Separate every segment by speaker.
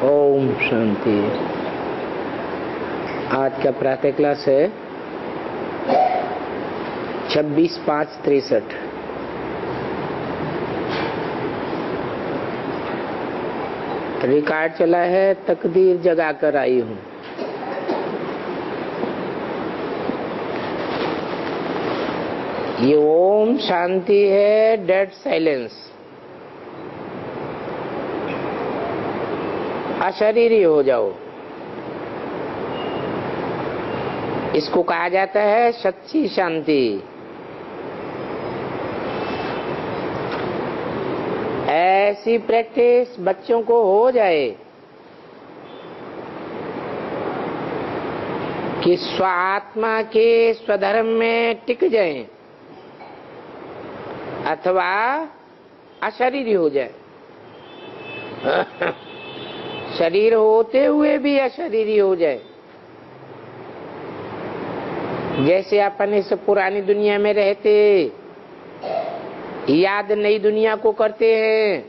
Speaker 1: ओम शांति। आज का प्रातः क्लास है 26/5/63। रिकॉर्ड चला है तकदीर जगा कर आई हूँ। ये ओम शांति है, डेड साइलेंस। अशरीरी हो जाओ, इसको कहा जाता है सच्ची शांति। ऐसी प्रैक्टिस बच्चों को हो जाए कि स्वात्मा के स्वधर्म में टिक जाएं अथवा अशरीरी हो जाए। शरीर होते हुए भी अशरीरी हो जाए। जैसे अपन इस पुरानी दुनिया में रहते, याद नई दुनिया को करते हैं।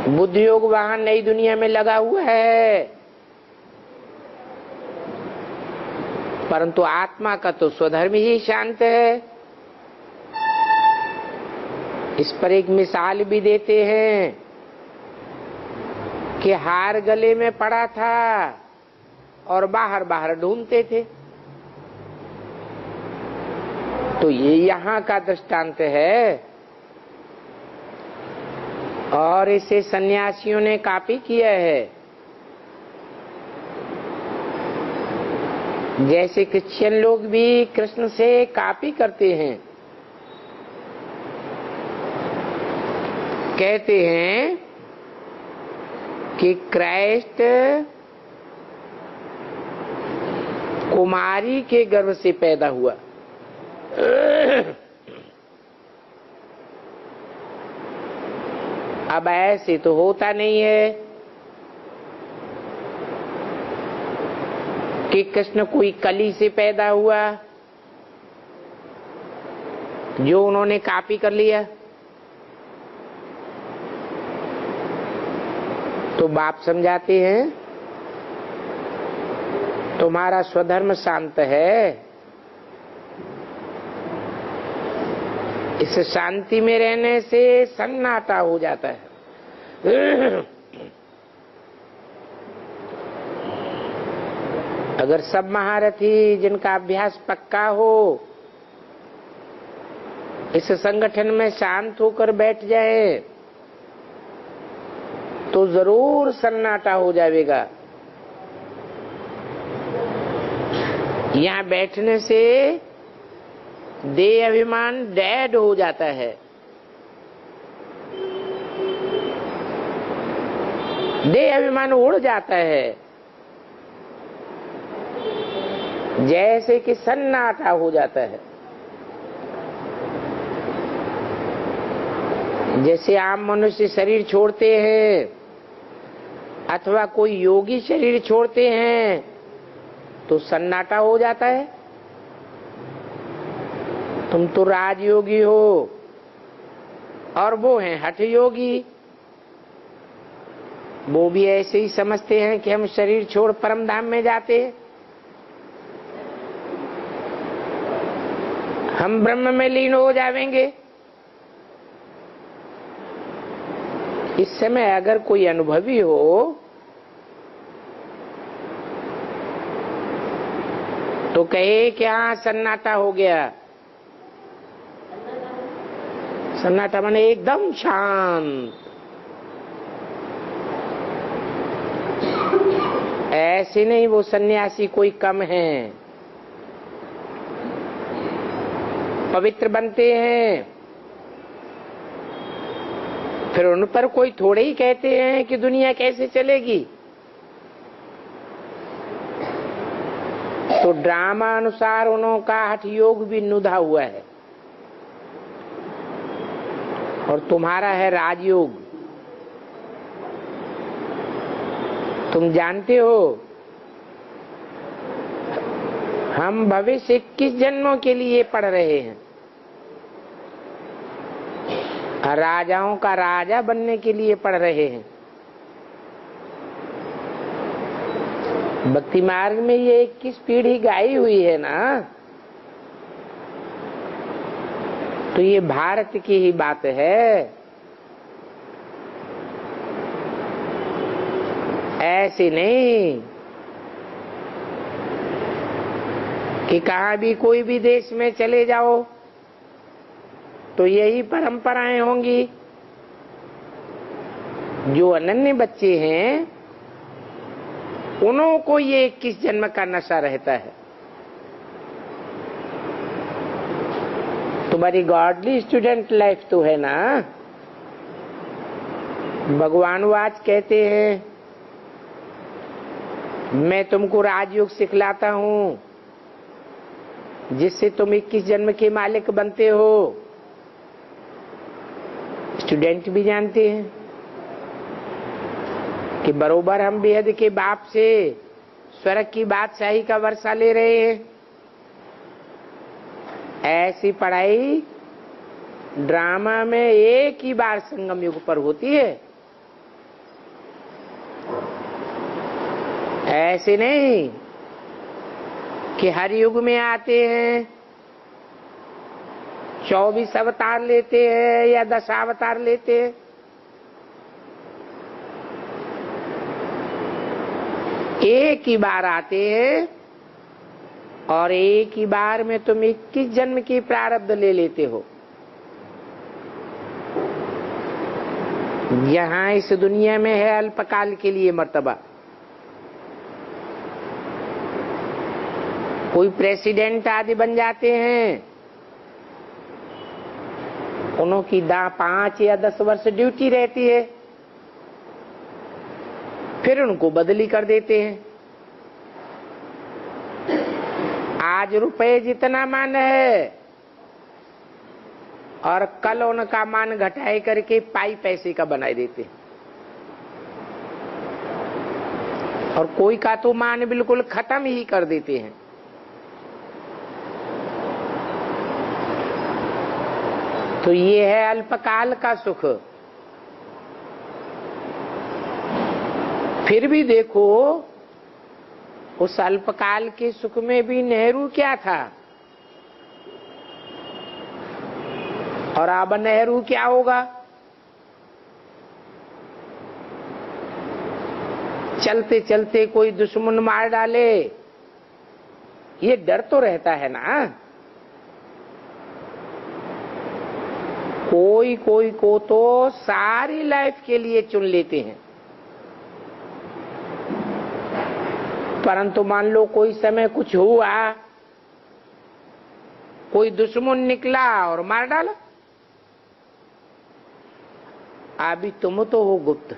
Speaker 1: बुद्धि योग वहां नई दुनिया में लगा हुआ है, परंतु आत्मा का तो स्वधर्म ही शांत है। इस पर एक मिसाल भी देते हैं कि हार गले में पड़ा था और बाहर बाहर ढूंढते थे। तो ये यहाँ का दृष्टांत है और इसे सन्यासियों ने कॉपी किया है। जैसे क्रिश्चियन लोग भी कृष्ण से कॉपी करते हैं, कहते हैं कि क्राइस्ट कुमारी के गर्भ से पैदा हुआ। अब ऐसे तो होता नहीं है कि कृष्ण कोई कली से पैदा हुआ जो उन्होंने कॉपी कर लिया। तो बाप समझाते हैं तुम्हारा स्वधर्म शांत है। इस शांति में रहने से सन्नाटा हो जाता है। अगर सब महारथी जिनका अभ्यास पक्का हो इस संगठन में शांत होकर बैठ जाए तो जरूर सन्नाटा हो जाएगा। यहाँ बैठने से देह अभिमान डेड हो जाता है। देह अभिमान उड़ जाता है, जैसे कि सन्नाटा हो जाता है। जैसे आम मनुष्य शरीर छोड़ते हैं अथवा कोई योगी शरीर छोड़ते हैं तो सन्नाटा हो जाता है। तुम तो राजयोगी हो और वो हैं हठ योगी। वो भी ऐसे ही समझते हैं कि हम शरीर छोड़ परम धाम में जाते हैं, हम ब्रह्म में लीन हो जाएंगे। इस समय अगर कोई अनुभवी हो तो कहे कि हाँ सन्नाटा हो गया। सन्नाटा माने एकदम शांत। ऐसे नहीं वो सन्यासी कोई कम है, पवित्र बनते हैं। फिर उन पर कोई थोड़े ही कहते हैं कि दुनिया कैसे चलेगी। तो ड्रामा अनुसार उनका हठ योग भी नुधा हुआ है और तुम्हारा है राजयोग। तुम जानते हो हम भविष्य 21 जन्मों के लिए पढ़ रहे हैं। राजाओं का राजा बनने के लिए पढ़ रहे हैं। भक्ति मार्ग में ये 21 पीढ़ी गाई हुई है ना, तो ये भारत की ही बात है। ऐसे नहीं कि कहाँ भी कोई भी देश में चले जाओ तो यही परंपराएं होंगी। जो अनन्य बच्चे हैं उन्हों को ये 21 जन्म का नशा रहता है। तुम्हारी गॉडली स्टूडेंट लाइफ तो है ना। भगवान आज कहते हैं, मैं तुमको राजयोग सिखलाता हूं जिससे तुम 21 जन्म के मालिक बनते हो। स्टूडेंट भी जानते हैं कि बरोबर हम बेहद के बाप से स्वर्ग की बादशाही का वर्षा ले रहे हैं। ऐसी पढ़ाई ड्रामा में एक ही बार संगम युग पर होती है। ऐसे नहीं कि हर युग में आते हैं, 24 अवतार लेते हैं या 10 अवतार लेते हैं। एक ही बार आते हैं और एक ही बार में तुम 21 जन्म की प्रारब्ध ले लेते हो। यहाँ इस दुनिया में है अल्पकाल के लिए मर्तबा। कोई प्रेसिडेंट आदि बन जाते हैं, उन्हों की 5 या 10 वर्ष ड्यूटी रहती है, फिर उनको बदली कर देते हैं। आज रुपए जितना मान है और कल उनका मान घटाए करके पाई पैसे का बनाए देते हैं। और कोई का तो मान बिल्कुल खत्म ही कर देते हैं। तो ये है अल्पकाल का सुख। फिर भी देखो, उस अल्पकाल के सुख में भी नेहरू क्या था और अब नेहरू क्या होगा। चलते चलते कोई दुश्मन मार डाले, ये डर तो रहता है ना। कोई कोई को तो सारी लाइफ के लिए चुन लेते हैं, परंतु मान लो कोई समय कुछ हुआ, कोई दुश्मन निकला और मार डाला। अभी तुम तो हो गुप्त,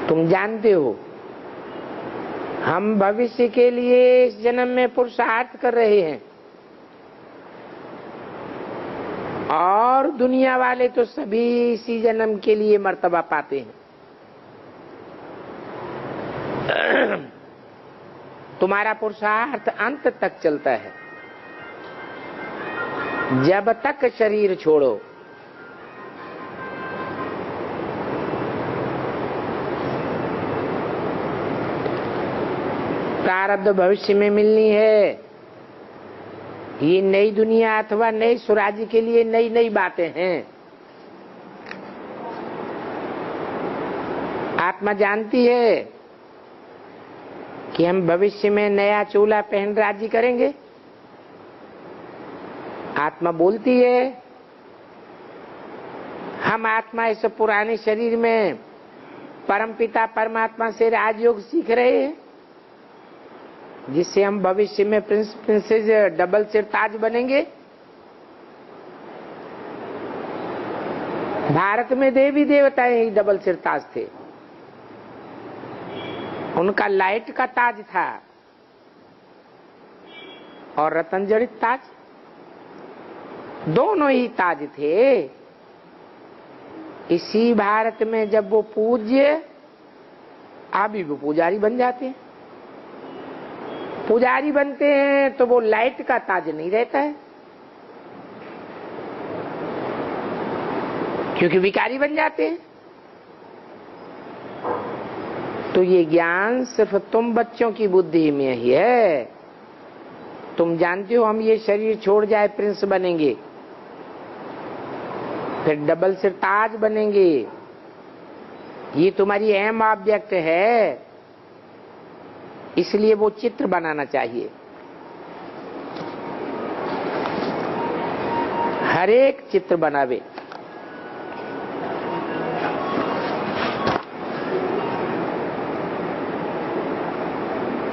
Speaker 1: तुम जानते हो हम भविष्य के लिए इस जन्म में पुरुषार्थ कर रहे हैं, और दुनिया वाले तो सभी इसी जन्म के लिए मर्तबा पाते हैं। तुम्हारा पुरुषार्थ अंत तक चलता है, जब तक शरीर छोड़ो। प्रारब्ध भविष्य में मिलनी है। ये नई दुनिया अथवा नई स्वराज्य के लिए नई नई बातें हैं। आत्मा जानती है कि हम भविष्य में नया चोला पहन राज्य करेंगे। आत्मा बोलती है हम आत्मा इस पुराने शरीर में परमपिता परमात्मा से राजयोग सीख रहे हैं, जिससे हम भविष्य में प्रिंस प्रिंसेस डबल सिर ताज बनेंगे। भारत में देवी देवताएं ही डबल सिर ताज थे, उनका लाइट का ताज था और रतन जड़ित ताज, दोनों ही ताज थे। इसी भारत में जब वो पूज्य, अभी वो पुजारी बन जाते हैं। पुजारी बनते हैं तो वो लाइट का ताज नहीं रहता है, क्योंकि विकारी बन जाते हैं। तो ये ज्ञान सिर्फ तुम बच्चों की बुद्धि में ही है। तुम जानते हो हम ये शरीर छोड़ जाए प्रिंस बनेंगे, फिर डबल सिर ताज बनेंगे, ये तुम्हारी अहम ऑब्जेक्ट है। इसलिए वो चित्र बनाना चाहिए। हर एक चित्र बनावे।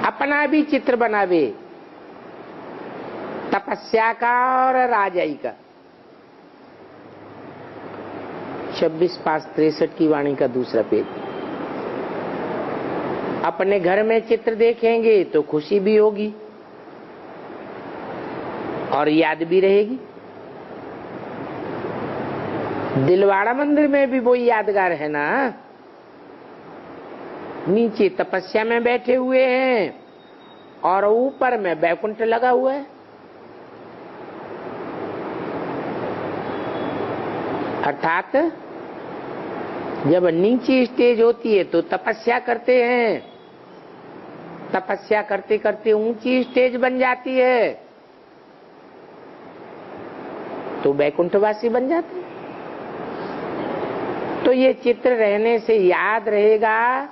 Speaker 1: अपना भी चित्र बनावे, तपस्या का और राजाई का। 26/5/63 की वाणी का दूसरा पेज। अपने घर में चित्र देखेंगे तो खुशी भी होगी और याद भी रहेगी। दिलवाड़ा मंदिर में भी वो यादगार है ना। नीचे तपस्या में बैठे हुए हैं और ऊपर में बैकुंठ लगा हुआ है। अर्थात जब नीचे स्टेज होती है तो तपस्या करते हैं, तपस्या करते करते ऊंची स्टेज बन जाती है तो बैकुंठवासी बन जाते हैं। तो ये चित्र रहने से याद रहेगा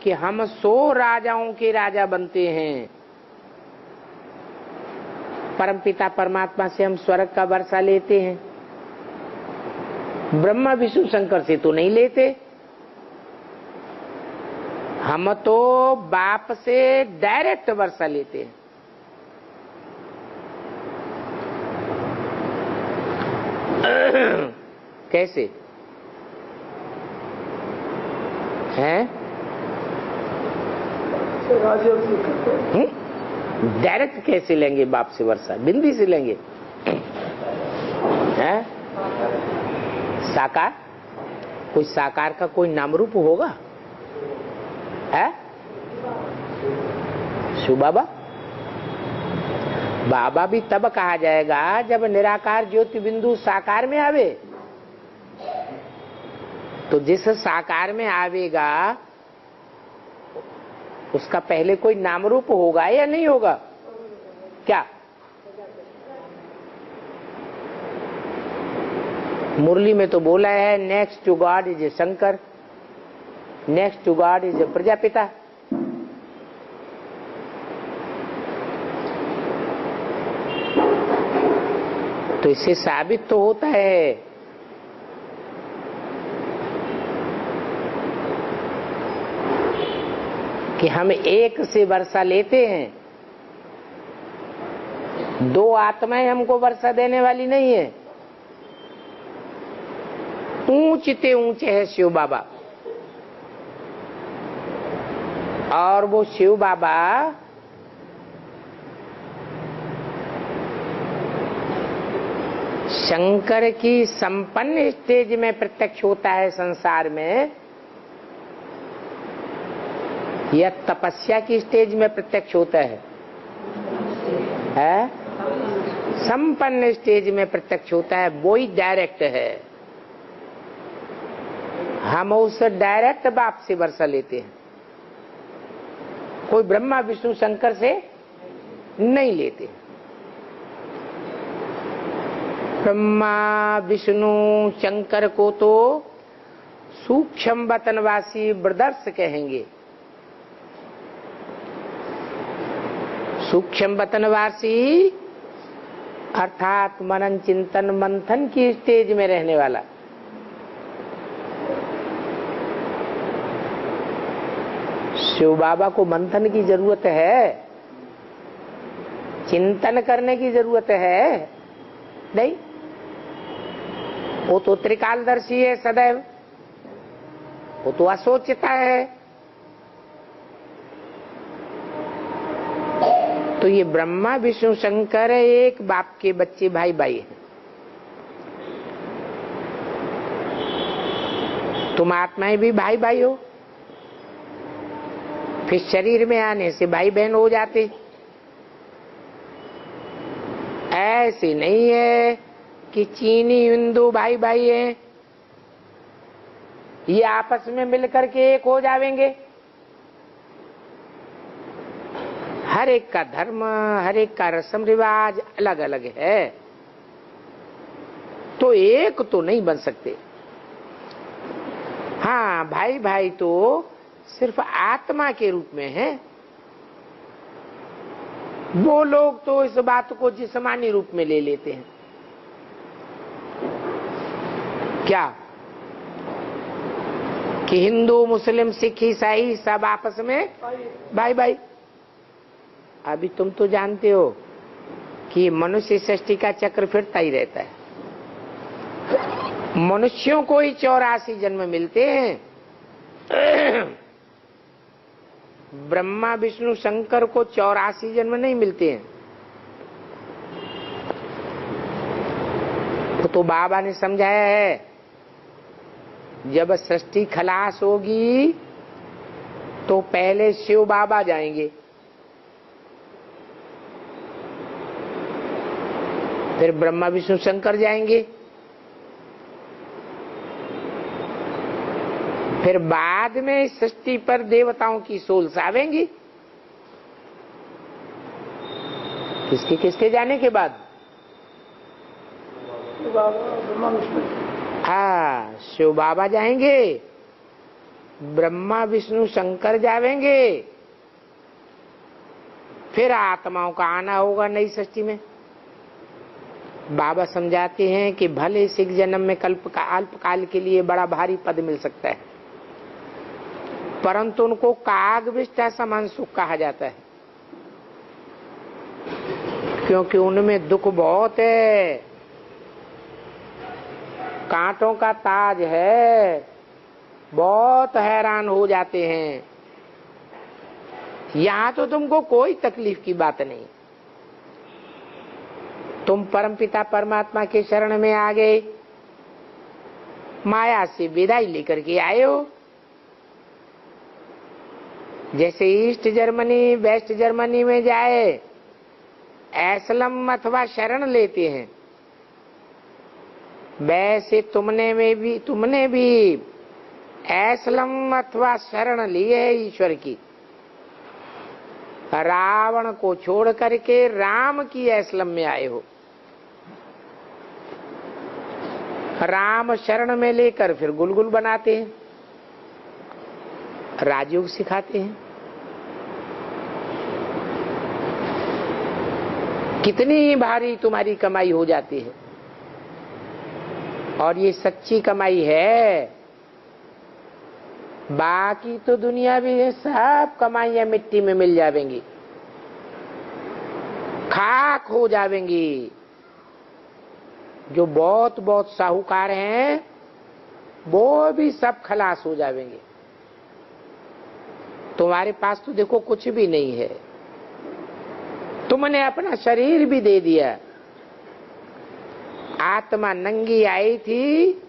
Speaker 1: कि हम 100 राजाओं के राजा बनते हैं। परमपिता परमात्मा से हम स्वर्ग का वर्षा लेते हैं, ब्रह्मा विष्णु शंकर से तो नहीं लेते। हम तो बाप से डायरेक्ट वर्षा लेते हैं। कैसे हैं? डायरेक्ट कैसे लेंगे बाप से वर्षा? बिंदी से लेंगे हैं? साकार? कोई साकार का कोई नाम रूप होगा है? शिव बाबा? बाबा भी तब कहा जाएगा जब निराकार ज्योति बिंदु साकार में आवे। तो जिस साकार में आवेगा उसका पहले कोई नाम रूप होगा या नहीं होगा? क्या मुरली में तो बोला है, next to God is Shankar, next to God is Prajapita. तो इससे साबित तो होता है कि हम एक से वर्षा लेते हैं, 2 आत्माएं हमको वर्षा देने वाली नहीं है। ऊंचते ऊंचे है शिव बाबा, और वो शिव बाबा शंकर की संपन्न स्टेज में प्रत्यक्ष होता है संसार में, या तपस्या की स्टेज में प्रत्यक्ष होता है? संपन्न स्टेज में प्रत्यक्ष होता है, वो ही डायरेक्ट है। हम उस डायरेक्ट बाप से वर्षा लेते हैं, कोई ब्रह्मा विष्णु शंकर से नहीं लेते। ब्रह्मा विष्णु शंकर को तो सूक्ष्म वतनवासी ब्रदर्स कहेंगे। सूक्ष्म वतनवासी अर्थात मनन चिंतन मंथन की स्टेज में रहने वाला। शिव बाबा को मंथन की जरूरत है, चिंतन करने की जरूरत है नहीं। वो तो त्रिकालदर्शी है सदैव, वो तो असोचता है। तो ये ब्रह्मा विष्णु शंकर एक बाप के बच्चे भाई भाई हैं। तुम आत्माएं भी भाई भाई हो, फिर शरीर में आने से भाई बहन हो जाते। ऐसे नहीं है कि चीनी हिंदू भाई भाई हैं, ये आपस में मिलकर के एक हो जावेंगे। हर एक का धर्म, हर एक का रस्म रिवाज अलग अलग है, तो एक तो नहीं बन सकते। हाँ, भाई भाई तो सिर्फ आत्मा के रूप में है। वो लोग तो इस बात को जिस्मानी रूप में ले लेते हैं। क्या कि हिंदू, मुस्लिम, सिख, ईसाई सब आपस में भाई भाई। अभी तुम तो जानते हो कि मनुष्य सृष्टि का चक्र फिरता ही रहता है। मनुष्यों को ही 84 जन्म मिलते हैं, ब्रह्मा विष्णु शंकर को 84 जन्म नहीं मिलते हैं। तो बाबा ने समझाया है, जब सृष्टि खलास होगी तो पहले शिव बाबा जाएंगे, फिर ब्रह्मा विष्णु शंकर जाएंगे, फिर बाद में सृष्टि पर देवताओं की सोल्स आवेंगी। किसके किसके जाने के बाद? हाँ, शिव बाबा जाएंगे, ब्रह्मा विष्णु शंकर जावेंगे, फिर आत्माओं का आना होगा नई सृष्टि में। बाबा समझाते हैं कि भले सिख जन्म में अल्पकाल के लिए बड़ा भारी पद मिल सकता है, परंतु उनको कागविष्टा समान सुख कहा जाता है, क्योंकि उनमें दुख बहुत है, कांटों का ताज है, बहुत हैरान हो जाते हैं। यहां तो तुमको कोई तकलीफ की बात नहीं, तुम परमपिता परमात्मा के शरण में आ गए, माया से विदाई लेकर के आए हो। जैसे ईस्ट जर्मनी वेस्ट जर्मनी में जाए एस्लम अथवा शरण लेते हैं, वैसे तुमने भी एस्लम अथवा शरण ली है ईश्वर की। रावण को छोड़ करके राम की एस्लम में आए हो। राम शरण में लेकर फिर गुलगुल बनाते हैं, राजयोग सिखाते हैं। कितनी भारी तुम्हारी कमाई हो जाती है, और ये सच्ची कमाई है। बाकी तो दुनिया भी सब कमाइयां मिट्टी में मिल जावेंगी, खाक हो जावेंगी। जो बहुत बहुत साहूकार हैं वो भी सब खलास हो जावेंगे। तुम्हारे पास तो देखो कुछ भी नहीं है, तुमने अपना शरीर भी दे दिया। आत्मा नंगी आई थी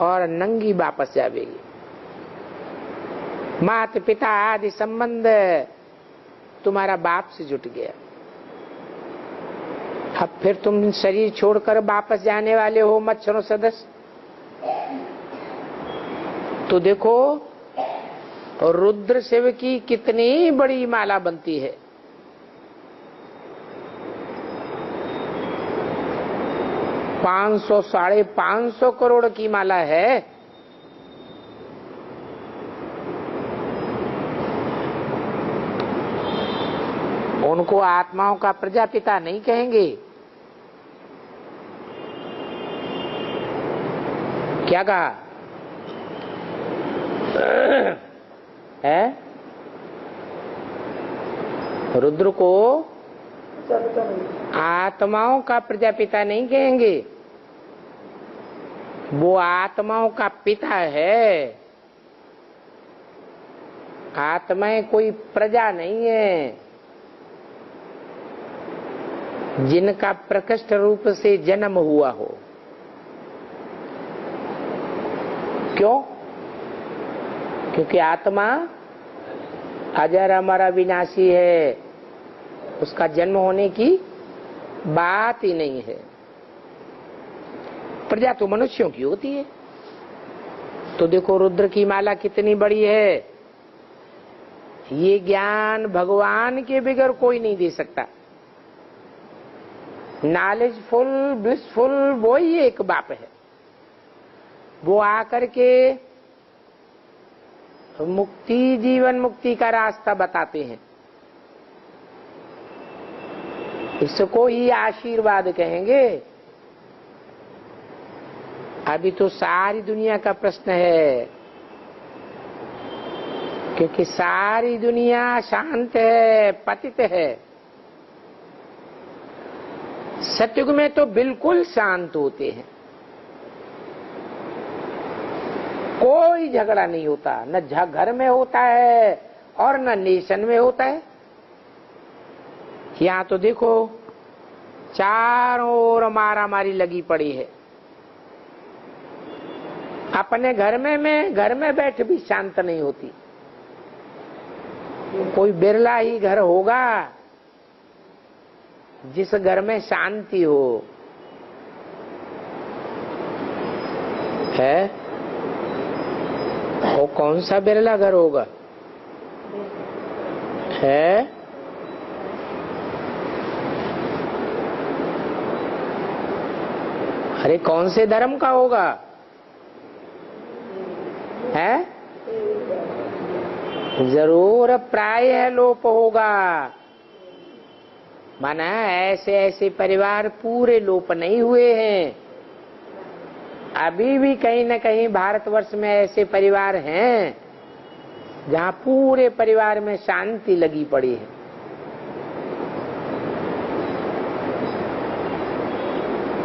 Speaker 1: और नंगी वापस जावेगी। माता पिता आदि संबंध तुम्हारा बाप से जुट गया, अब फिर तुम शरीर छोड़कर वापस जाने वाले हो मच्छरों सदस्य। तो देखो रुद्र शिव की कितनी बड़ी माला बनती है। 500 550 करोड़ की माला है। उनको आत्माओं का प्रजापिता नहीं कहेंगे। क्या कहा है? रुद्र को आत्माओं का प्रजापिता नहीं कहेंगे, वो आत्माओं का पिता है। आत्माएं कोई प्रजा नहीं है जिनका प्रकृष्ट रूप से जन्म हुआ हो। क्यों? क्योंकि आत्मा अजर अमर अविनाशी है, उसका जन्म होने की बात ही नहीं है। प्रजा तो मनुष्यों की होती है। तो देखो रुद्र की माला कितनी बड़ी है। ये ज्ञान भगवान के बगैर कोई नहीं दे सकता। नॉलेजफुल ब्लिसफुल वो ही एक बाप है। वो आकर के मुक्ति, जीवन मुक्ति का रास्ता बताते हैं। इसको ही आशीर्वाद कहेंगे। अभी तो सारी दुनिया का प्रश्न है, क्योंकि सारी दुनिया शांत है, पतित है। सतयुग में तो बिल्कुल शांत होते हैं, कोई झगड़ा नहीं होता, न घर में होता है और न नेशन में होता है। यहाँ तो देखो चारों ओर मारा मारी लगी पड़ी है। अपने घर में बैठ भी शांत नहीं होती। कोई बिरला ही घर होगा जिस घर में शांति हो, है? वो कौन सा बिरला घर होगा? है? अरे कौन से धर्म का होगा? है? जरूर प्राय लोप होगा। माना ऐसे ऐसे परिवार पूरे लोप नहीं हुए हैं। अभी भी कहीं न कहीं भारतवर्ष में ऐसे परिवार हैं जहां पूरे परिवार में शांति लगी पड़ी है।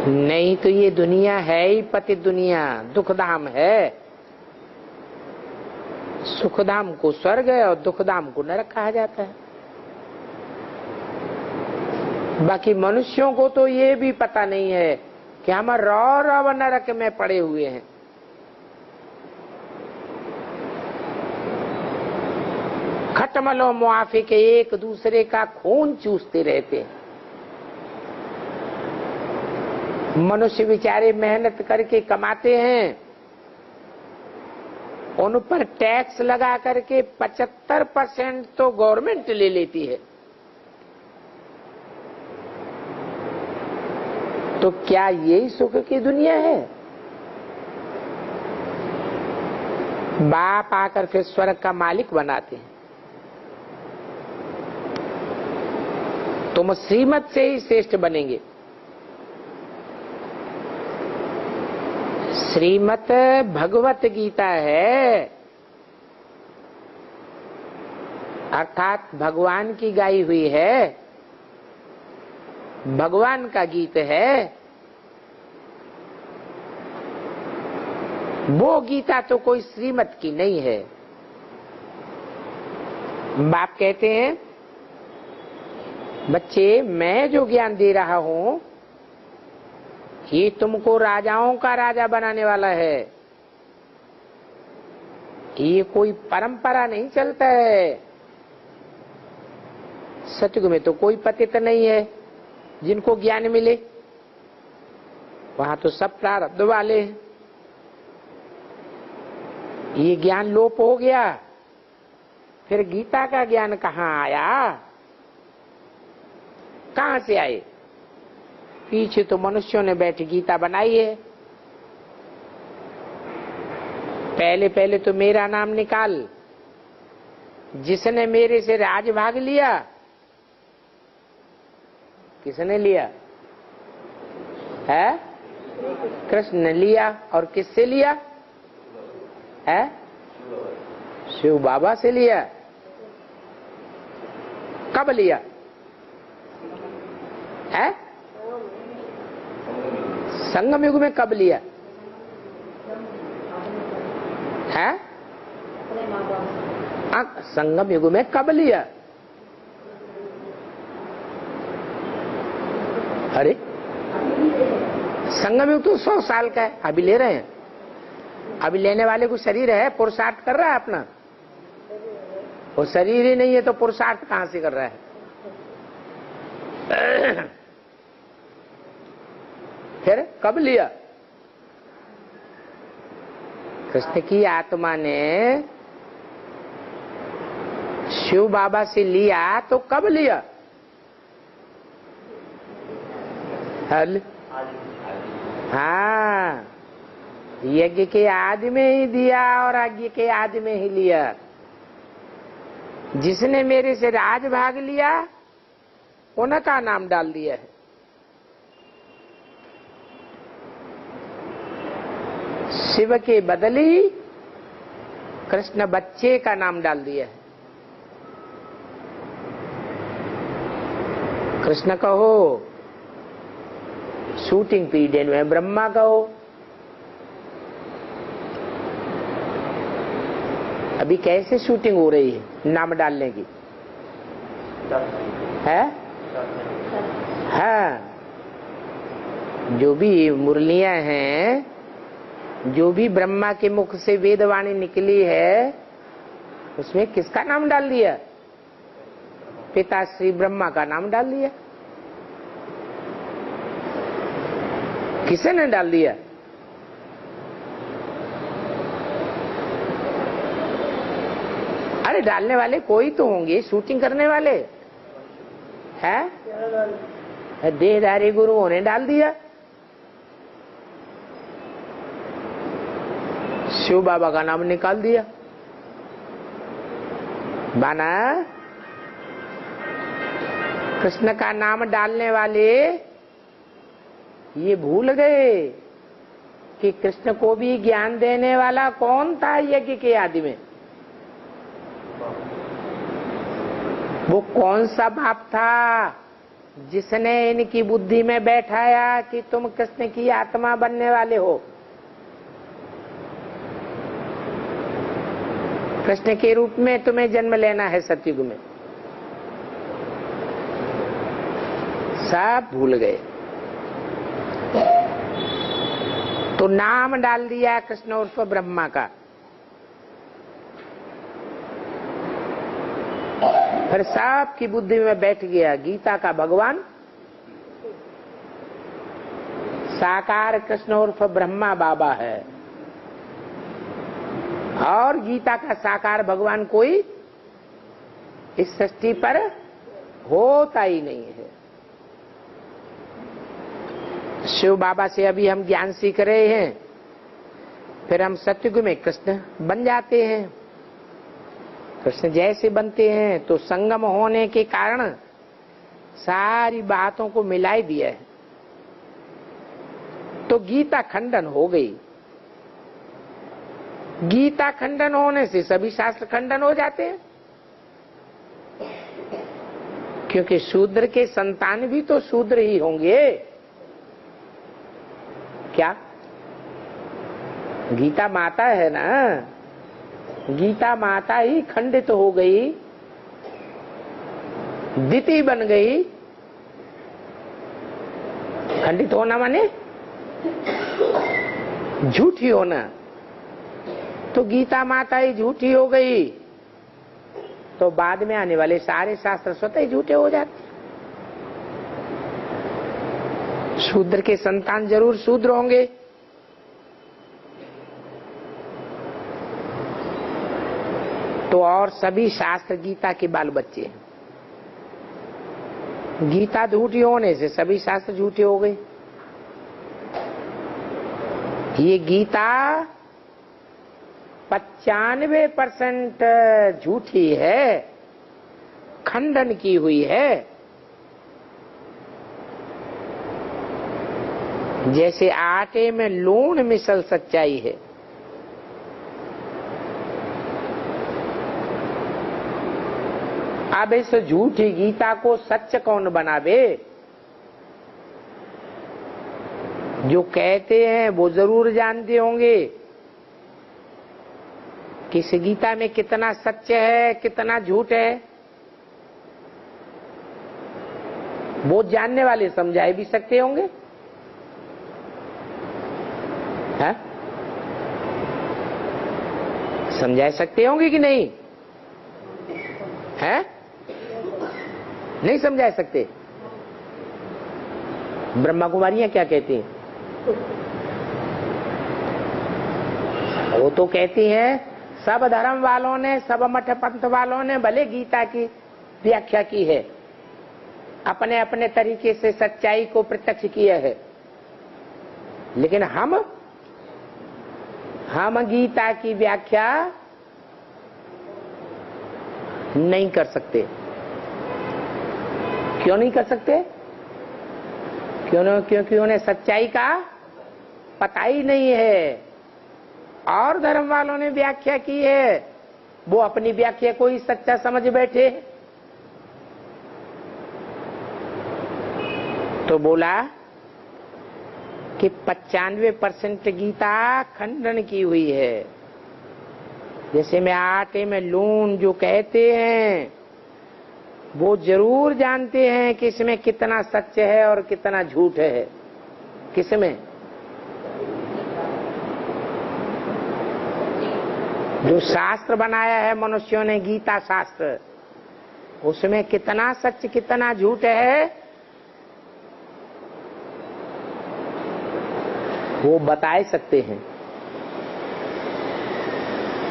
Speaker 1: नहीं तो ये दुनिया है ही पतित दुनिया, दुखधाम है। सुखधाम को स्वर्ग है और दुखधाम को नरक कहा जाता है। बाकी मनुष्यों को तो ये भी पता नहीं है कि हम रौ नरक में पड़े हुए हैं। खटमलो मुआफे के एक दूसरे का खून चूसते रहते हैं। मनुष्य बेचारे मेहनत करके कमाते हैं, उन पर टैक्स लगा करके 75% तो गवर्नमेंट ले लेती है। तो क्या यही सुख की दुनिया है? बाप आकर फिर स्वर्ग का मालिक बनाते हैं। तुम श्रीमत से ही श्रेष्ठ बनेंगे। श्रीमत भगवत गीता है, अर्थात भगवान की गाई हुई है, भगवान का गीत है। वो गीता तो कोई श्रीमत की नहीं है। बाप कहते हैं, बच्चे मैं जो ज्ञान दे रहा हूं ये तुमको राजाओं का राजा बनाने वाला है। ये कोई परंपरा नहीं चलता है। सतयुग में तो कोई पतित नहीं है जिनको ज्ञान मिले, वहां तो सब प्रारब्ध वाले हैं। ये ज्ञान लोप हो गया, फिर गीता का ज्ञान कहाँ आया? कहां से आए? पीछे तो मनुष्यों ने बैठ गीता बनाई है। पहले पहले तो मेरा नाम निकाल। जिसने मेरे से राज भाग लिया, किसने लिया? है? कृष्ण ने लिया। और किससे लिया? है? शिव बाबा से लिया। कब लिया? है? संगम युग में कब लिया? है? संगम युग में कब लिया? अरे संगम युग तो 100 साल का है, अभी ले रहे हैं। अभी लेने वाले को शरीर है, पुरुषार्थ कर रहा है अपना। वो शरीर ही नहीं है तो पुरुषार्थ कहां से कर रहा है? फिर कब लिया? कृष्ण की आत्मा ने शिव बाबा से लिया तो कब लिया? हल हाँ, यज्ञ के आदि में ही दिया और यज्ञ के आदि में ही लिया। जिसने मेरे से राज भाग लिया उनका नाम डाल दिया है। शिव के बदली कृष्ण बच्चे का नाम डाल दिया है। कृष्ण कहो, शूटिंग पीरियड में ब्रह्मा कहो। अभी कैसे शूटिंग हो रही है नाम डालने की? है हाँ, जो भी मुरलियां हैं, जो भी ब्रह्मा के मुख से वेदवाणी निकली है, उसमें किसका नाम डाल दिया? पिता श्री ब्रह्मा का नाम डाल दिया। किसने डाल दिया? अरे डालने वाले कोई तो होंगे, शूटिंग करने वाले हैं? देहधारी गुरुओं ने डाल दिया। शिव बाबा का नाम निकाल दिया। माना कृष्ण का नाम डालने वाले ये भूल गए कि कृष्ण को भी ज्ञान देने वाला कौन था यज्ञ के आदि में? वो कौन सा बाप था जिसने इनकी बुद्धि में बैठाया कि तुम कृष्ण की आत्मा बनने वाले हो? कृष्ण के रूप में तुम्हें जन्म लेना है सतयुग में। सब भूल गए तो नाम डाल दिया कृष्ण उर्फ ब्रह्मा का। फिर सब की बुद्धि में बैठ गया गीता का भगवान साकार कृष्ण उर्फ ब्रह्मा बाबा है, और गीता का साकार भगवान कोई इस सृष्टि पर होता ही नहीं है। शिव बाबा से अभी हम ज्ञान सीख रहे हैं, फिर हम सतयुग में कृष्ण बन जाते हैं। कृष्ण जैसे बनते हैं तो संगम होने के कारण सारी बातों को मिलाई दिया है, तो गीता खंडन हो गई। गीता खंडन होने से सभी शास्त्र खंडन हो जाते हैं, क्योंकि शूद्र के संतान भी तो शूद्र ही होंगे। क्या गीता माता है ना? गीता माता ही खंडित हो गई, द्वितीय बन गई। खंडित होना माने झूठी होना, तो गीता माता ही झूठी हो गई तो बाद में आने वाले सारे शास्त्र स्वतः ही झूठे हो जाते। शूद्र के संतान जरूर शूद्र होंगे। तो और सभी शास्त्र गीता के बाल बच्चे हैं। गीता झूठी होने से सभी शास्त्र झूठे हो गए। ये गीता 95% झूठी है, खंडन की हुई है। जैसे आटे में लूण मिसल सच्चाई है। अब इस झूठी गीता को सच कौन बनावे? जो कहते हैं वो जरूर जानते होंगे कि इस गीता में कितना सच है कितना झूठ है। वो जानने वाले समझा भी सकते होंगे, है? समझा सकते होंगे कि नहीं? है? नहीं समझा सकते? ब्रह्मा कुमारियां क्या कहती हैं? वो तो कहती हैं सब धर्म वालों ने, सब मठ पंथ वालों ने भले गीता की व्याख्या की है, अपने अपने तरीके से सच्चाई को प्रत्यक्ष किया है, लेकिन हम गीता की व्याख्या नहीं कर सकते। क्यों नहीं कर सकते? क्योंकि उन्हें सच्चाई का पता ही नहीं है। और धर्म वालों ने व्याख्या की है, वो अपनी व्याख्या को ही सच्चा समझ बैठे। तो बोला कि 95% गीता खंडन की हुई है। जैसे में आटे में लून जो कहते हैं, वो जरूर जानते हैं कि इसमें कितना सच है और कितना झूठ है। किसमें? जो शास्त्र बनाया है मनुष्यों ने, गीता शास्त्र, उसमें कितना सच कितना झूठ है वो बताए सकते हैं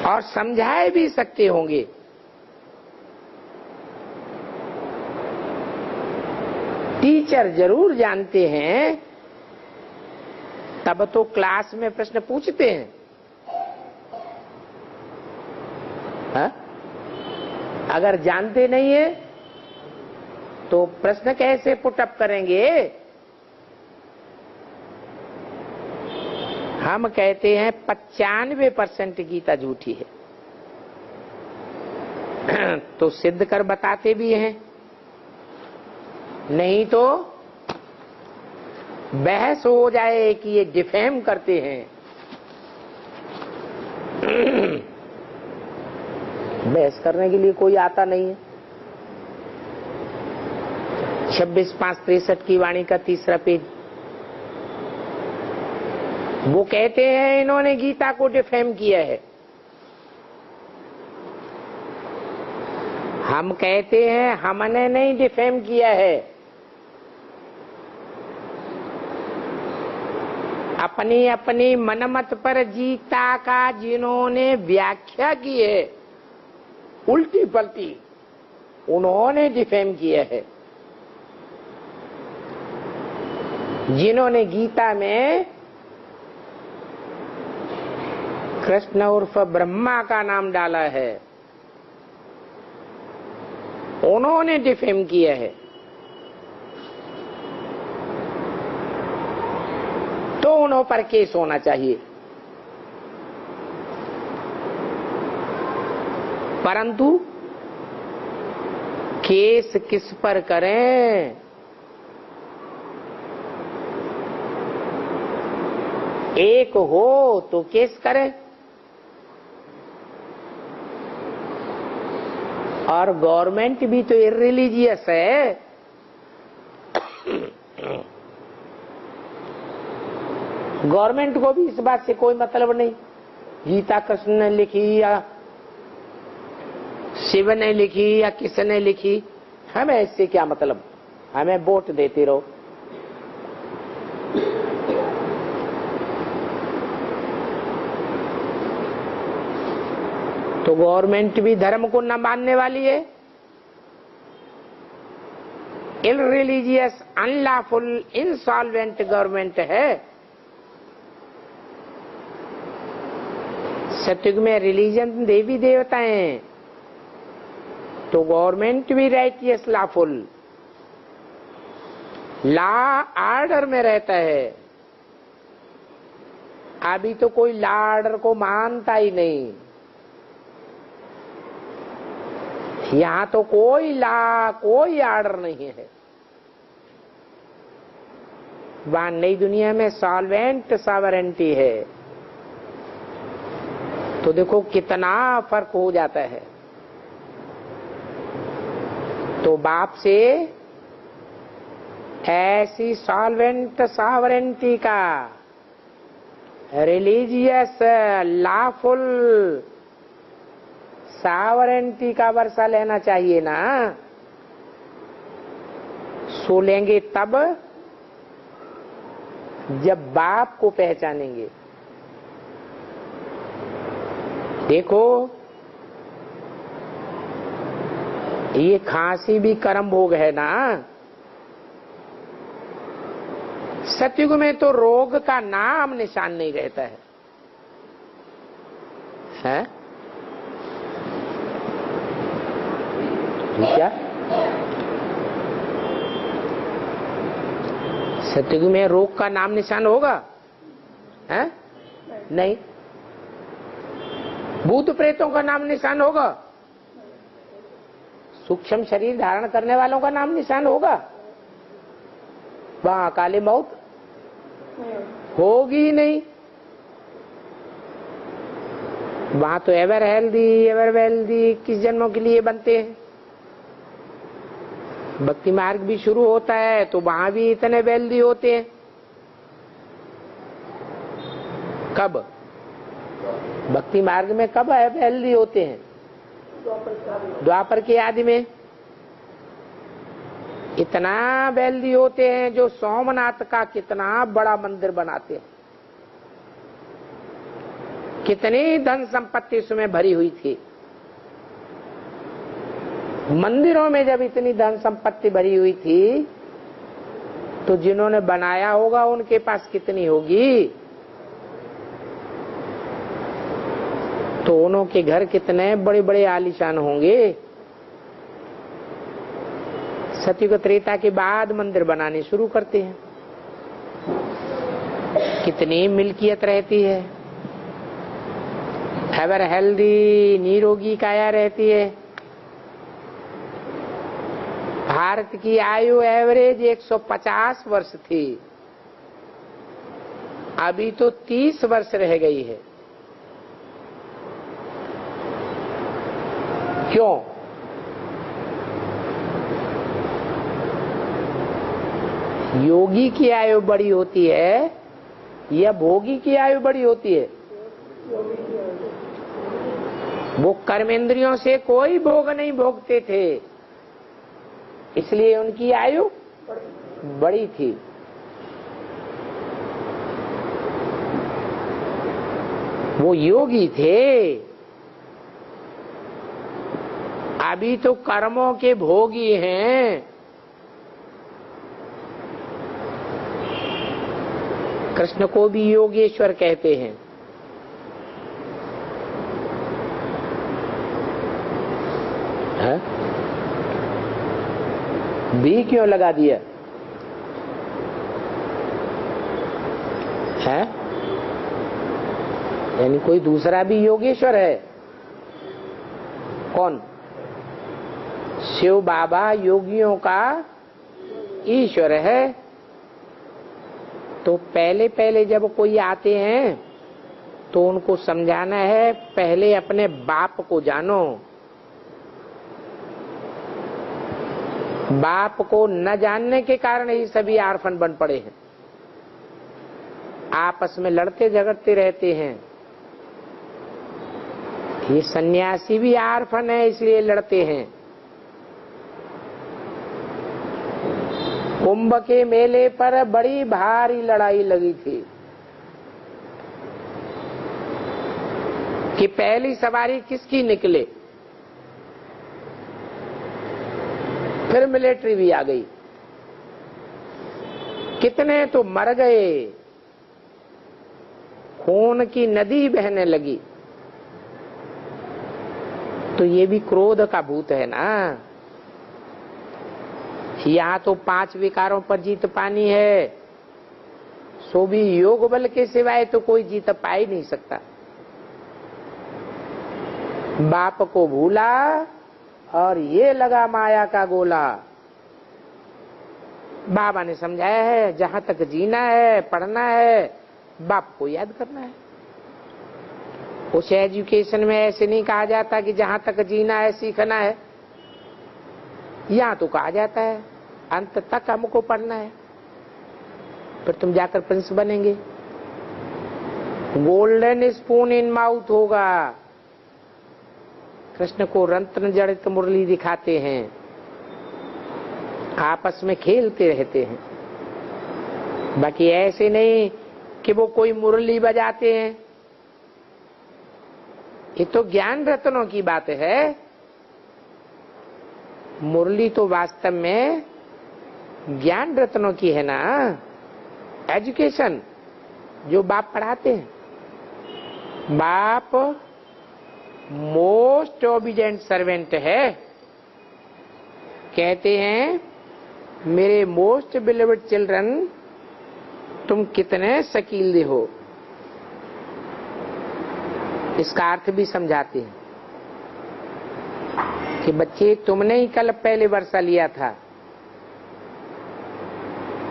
Speaker 1: और समझाए भी सकते होंगे। टीचर जरूर जानते हैं, तब तो क्लास में प्रश्न पूछते हैं। हा? अगर जानते नहीं है तो प्रश्न कैसे पुटअप करेंगे? हम कहते हैं 95% गीता झूठी है, तो सिद्ध कर बताते भी हैं, नहीं तो बहस हो जाए कि ये डिफेम करते हैं। बहस करने के लिए कोई आता नहीं है। 26/5/63 की वाणी का 3रा पेज। वो कहते हैं इन्होंने गीता को डिफेम किया है। हम कहते हैं हमने नहीं डिफेम किया है, अपनी अपनी मनमत पर गीता का जिन्होंने व्याख्या की है उल्टी पलटी, उन्होंने डिफेम किया है। जिन्होंने गीता में कृष्ण उर्फ ब्रह्मा का नाम डाला है, उन्होंने डिफेम किया है। तो उन्हों पर केस होना चाहिए। परंतु केस किस पर करें? एक हो तो केस करें, और गवर्नमेंट भी तो इररिलीजियस है। गवर्नमेंट को भी इस बात से कोई मतलब नहीं गीता कृष्ण ने लिखी या शिव ने लिखी या किसने लिखी, हमें इससे क्या मतलब, हमें वोट देते रहो। तो गवर्नमेंट भी धर्म को न मानने वाली है, इलरिलीजियस, अनलॉफुल, इंसॉल्वेंट गवर्नमेंट है। सतयुग में रिलीजन देवी देवता हैं, तो गवर्नमेंट भी राइटियस, लॉफुल, लॉ ऑर्डर में रहता है। अभी तो कोई लॉ ऑर्डर को मानता ही नहीं। यहां तो कोई लॉ, कोई ऑर्डर नहीं है। वहां नई दुनिया में सॉल्वेंट सॉवरेंटी है। तो देखो कितना फर्क हो जाता है। तो बाप से ऐसी सॉल्वेंट सॉवरेंटी का, रिलीजियस लॉफुल सॉवरेंटी का वर्षा लेना चाहिए ना। सो लेंगे तब जब बाप को पहचानेंगे। देखो, ये खांसी भी कर्म भोग है ना। सतयुग में तो रोग का नाम निशान नहीं रहता है, हैं? क्या सतयुग में रोग का नाम निशान होगा? हैं? नहीं। भूत प्रेतों का नाम निशान होगा? सूक्ष्म शरीर धारण करने वालों का नाम निशान होगा? वहां काली मौत होगी नहीं। वहां तो एवर हेल्दी एवर वेल्दी किस जन्मों के लिए बनते हैं। भक्ति मार्ग भी शुरू होता है तो वहां भी इतने वेल्दी होते हैं। कब भक्ति मार्ग में कब वेल्दी होते हैं? द्वापर के आदि में इतना वेल्दी होते हैं जो सोमनाथ का कितना बड़ा मंदिर बनाते हैं। कितनी धन संपत्ति उसमें भरी हुई थी। मंदिरों में जब इतनी धन संपत्ति भरी हुई थी तो जिन्होंने बनाया होगा उनके पास कितनी होगी। तो उन्हों के घर कितने बड़े बड़े आलीशान होंगे। सतयुग त्रेता के बाद मंदिर बनाने शुरू करते हैं। कितनी मिल्कियत रहती है, एवर हेल्दी निरोगी काया रहती है। भारत की आयु एवरेज 150 वर्ष थी, अभी तो 30 वर्ष रह गई है। क्यों? योगी की आयु बड़ी होती है या भोगी की आयु बड़ी होती है? वो कर्मेंद्रियों से कोई भोग नहीं भोगते थे, इसलिए उनकी आयु बड़ी थी। वो योगी थे। अभी तो कर्मों के भोगी हैं। कृष्ण को भी योगेश्वर कहते हैं। है? भी क्यों लगा दिया है? यानी कोई दूसरा भी योगेश्वर है? कौन? शिव बाबा योगियों का ईश्वर है। तो पहले पहले जब कोई आते हैं तो उनको समझाना है, पहले अपने बाप को जानो। बाप को न जानने के कारण ही सभी आर्फन बन पड़े हैं, आपस में लड़ते झगड़ते रहते हैं। ये सन्यासी भी आर्फन है, इसलिए लड़ते हैं। कुंभ के मेले पर बड़ी भारी लड़ाई लगी थी कि पहली सवारी किसकी निकले। फिर मिलिट्री भी आ गई, कितने तो मर गए, खून की नदी बहने लगी। तो ये भी क्रोध का भूत है ना। यहाँ तो 5 विकारों पर जीत पानी है, सो भी योग बल के सिवाय तो कोई जीत पा ही नहीं सकता। बाप को भूला और ये लगा माया का गोला। बाबा ने समझाया है, जहां तक जीना है, पढ़ना है, बाप को याद करना है। उस एजुकेशन में ऐसे नहीं कहा जाता कि जहां तक जीना है सीखना है। यहाँ तो कहा जाता है अंत तक हमको पढ़ना है, फिर तुम जाकर प्रिंस बनेंगे। गोल्डन स्पून इन माउथ होगा। कृष्ण को रत्न जड़ित मुरली दिखाते हैं, आपस में खेलते रहते हैं। बाकी ऐसे नहीं कि वो कोई मुरली बजाते हैं ये तो ज्ञान रत्नों की बात है। मुरली तो वास्तव में ज्ञान रत्नों की है ना, एजुकेशन जो बाप पढ़ाते हैं। बाप मोस्ट ओबीडिएंट सर्वेंट है। कहते हैं मेरे मोस्ट बिलीव्ड चिल्ड्रन, तुम कितने शकील हो। इसका अर्थ भी समझाते हैं कि बच्चे तुमने ही कल पहले वर्षा लिया था,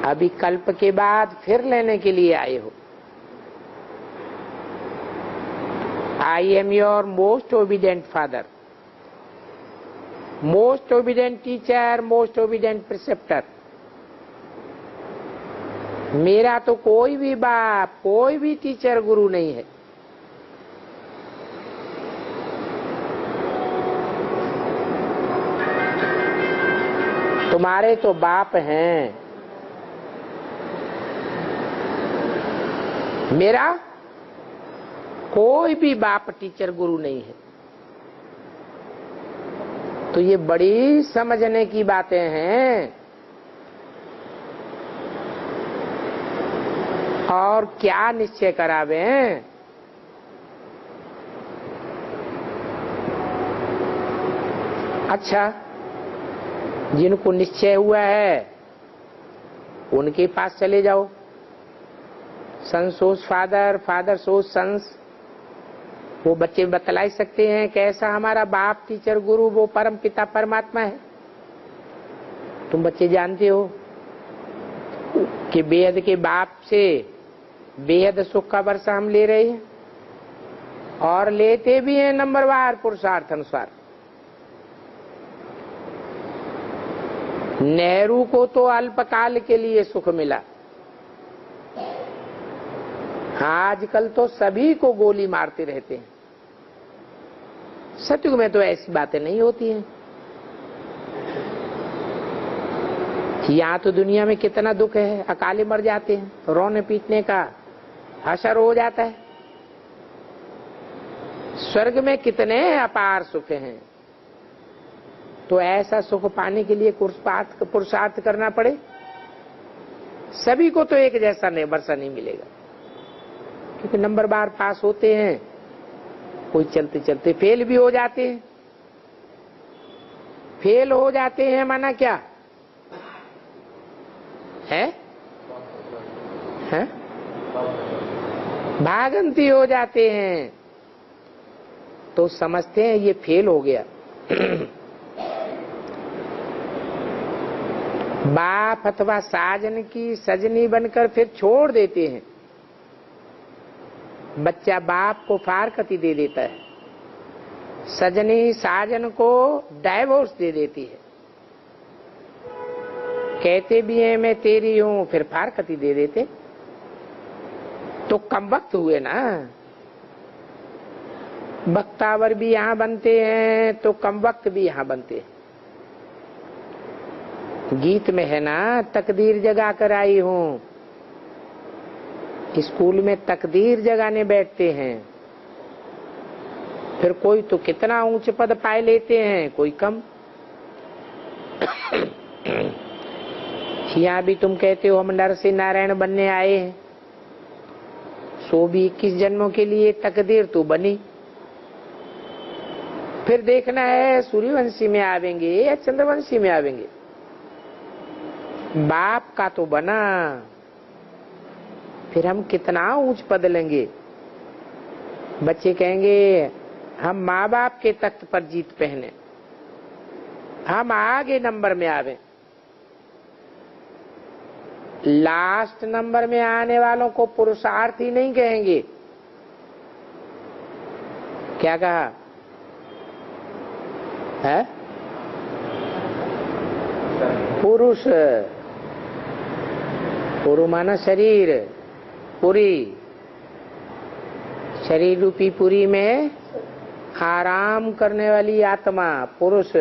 Speaker 1: अभी कल्प के बाद फिर लेने के लिए आए हो। I am your most obedient father, most obedient teacher, most obedient preceptor. मेरा तो कोई भी बाप, कोई भी टीचर, गुरु नहीं है। तुम्हारे तो बाप हैं, मेरा कोई भी बाप टीचर गुरु नहीं है। तो ये बड़ी समझने की बातें हैं। और क्या निश्चय करावे? अच्छा, जिनको निश्चय हुआ है उनके पास चले जाओ। सन सोच फादर, फादर सोच सन्स। वो बच्चे बतला सकते हैं कैसा हमारा बाप टीचर गुरु वो परम पिता परमात्मा है। तुम बच्चे जानते हो कि बेहद के बाप से बेहद सुख का वर्षा हम ले रहे हैं, और लेते भी हैं नंबरवार पुरुषार्थ अनुसार। नेहरू को तो अल्पकाल के लिए सुख मिला, आजकल तो सभी को गोली मारते रहते हैं। सतयुग में तो ऐसी बातें नहीं होती हैं। यहाँ तो दुनिया में कितना दुख है, अकाले मर जाते हैं, रोने पीटने का असर हो जाता है। स्वर्ग में कितने अपार सुख हैं। तो ऐसा सुख पाने के लिए पुरुषार्थ करना पड़े। सभी को तो एक जैसा वर्षा नहीं मिलेगा, क्योंकि नंबर बार पास होते हैं, कोई चलते चलते फेल भी हो जाते हैं। फेल हो जाते हैं माना क्या है? भागंती हो जाते हैं तो समझते हैं ये फेल हो गया। बाप अथवा साजन की सजनी बनकर फिर छोड़ देते हैं। बच्चा बाप को फारकती दे देता है, सजनी साजन को डाइवोर्स दे देती है। कहते भी हैं मैं तेरी हूं, फिर फारकती दे देते। तो कम वक्त हुए ना। बख्तावर भी यहाँ बनते हैं तो कम वक्त भी यहाँ बनते हैं। गीत में है ना, तकदीर जगा कर आई हूँ। स्कूल में तकदीर जगाने बैठते हैं, फिर कोई तो कितना ऊंच पद पाए लेते हैं, कोई कम। यहाँ भी तुम कहते हो हम नर से नारायण बनने आए हैं, सो भी 21 जन्मों के लिए तकदीर तो बनी। फिर देखना है सूर्यवंशी में आवेंगे या चंद्रवंशी में आवेंगे। बाप का तो बना, फिर हम कितना ऊंच पद लेंगे। बच्चे कहेंगे हम माँ बाप के तख्त पर जीत पहने, हम आगे नंबर में आवे। लास्ट नंबर में आने वालों को पुरुषार्थी नहीं कहेंगे। क्या कहा है? पुरुष। पुरु माना शरीर, पुरी। शरीर रूपी पुरी में आराम करने वाली आत्मा पुरुष।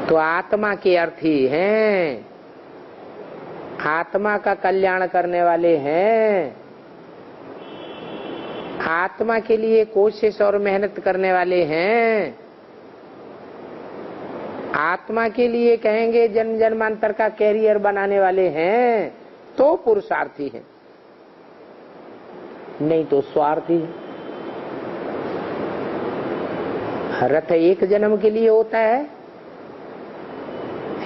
Speaker 1: तो आत्मा के अर्थी हैं, आत्मा का कल्याण करने वाले हैं। आत्मा के लिए कोशिश और मेहनत करने वाले हैं, आत्मा के लिए कहेंगे जन्म जन्मांतर का कैरियर बनाने वाले हैं, तो पुरुषार्थी हैं, नहीं तो स्वार्थी। रथ एक जन्म के लिए होता है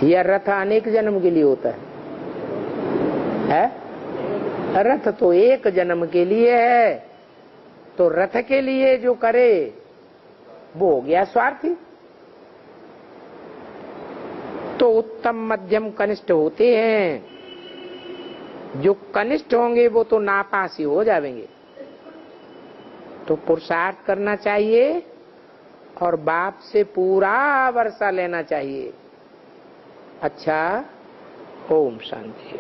Speaker 1: या रथ अनेक जन्म के लिए होता है? रथ तो एक जन्म के लिए है, तो रथ के लिए जो करे वो हो गया स्वार्थी। तो उत्तम मध्यम कनिष्ठ होते हैं, जो कनिष्ठ होंगे वो तो नापास ही हो जाएंगे। तो पुरुषार्थ करना चाहिए और बाप से पूरा वर्षा लेना चाहिए। अच्छा, ओम शांति।